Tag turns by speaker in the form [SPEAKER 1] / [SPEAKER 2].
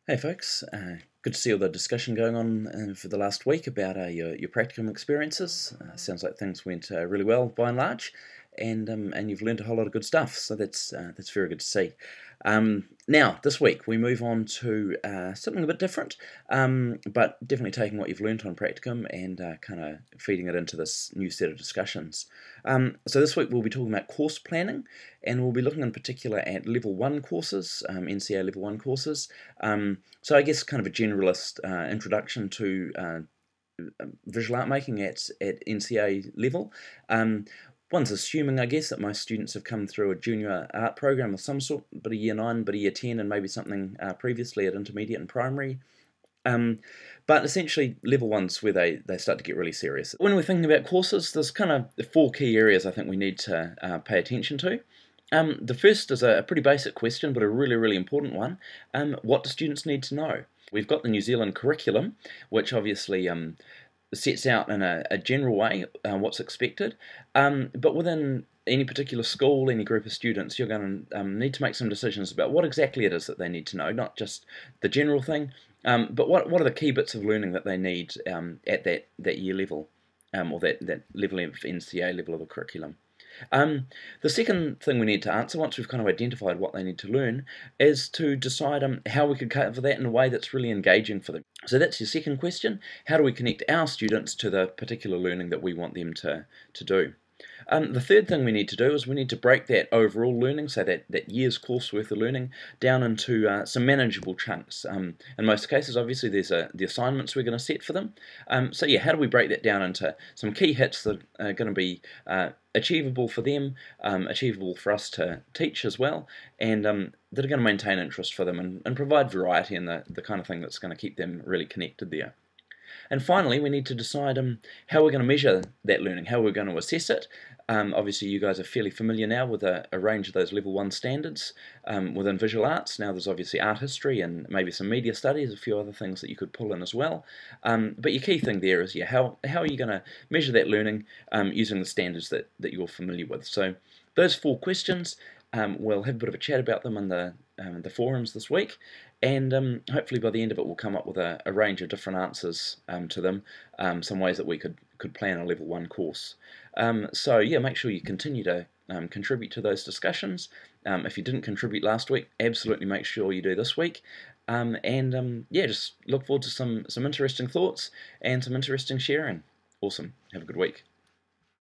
[SPEAKER 1] Hey folks, good to see all the discussion going on for the last week about your practicum experiences. Sounds like things went really well by and large, and you've learned a whole lot of good stuff. So that's very good to see. Now this week we move on to something a bit different, but definitely taking what you've learned on practicum and kind of feeding it into this new set of discussions. So this week we'll be talking about course planning, and we'll be looking in particular at level 1 courses, NCA level 1 courses. So I guess kind of a generalist introduction to visual art making at NCA level. One's assuming, I guess, that most students have come through a junior art program of some sort, but a year 9, but a year 10, and maybe something previously at intermediate and primary. But essentially, level 1's where they start to get really serious. When we're thinking about courses, there's kind of 4 key areas I think we need to pay attention to. The first is a pretty basic question, but a really, really important one. What do students need to know? We've got the New Zealand curriculum, which obviously sets out in a general way what's expected, but within any particular school, any group of students, you're going to need to make some decisions about what exactly it is that they need to know, not just the general thing, but what are the key bits of learning that they need at that year level, or that level of NCA level of the curriculum. The second thing we need to answer, once we've kind of identified what they need to learn, is to decide how we could cover that in a way that's really engaging for them. So that's your second question. How do we connect our students to the particular learning that we want them to do? The third thing we need to do is we need to break that overall learning, so that year's course worth of learning, down into some manageable chunks. In most cases, obviously, there's the assignments we're going to set for them. So yeah, how do we break that down into some key hits that are going to be achievable for them, achievable for us to teach as well, and that are going to maintain interest for them and provide variety and the kind of thing that's going to keep them really connected there. And finally, we need to decide how we're going to measure that learning, how we're going to assess it. Obviously, you guys are fairly familiar now with a range of those level 1 standards within visual arts. Now there's obviously art history and maybe some media studies, a few other things that you could pull in as well. But your key thing there is, how are you going to measure that learning using the standards that you're familiar with? So those 4 questions, we'll have a bit of a chat about them in the forums this week, and hopefully by the end of it we'll come up with a range of different answers to them, some ways that we could plan a level 1 course. So yeah, make sure you continue to contribute to those discussions. If you didn't contribute last week, absolutely make sure you do this week. Yeah, just look forward to some interesting thoughts and some interesting sharing. Awesome. Have a good week.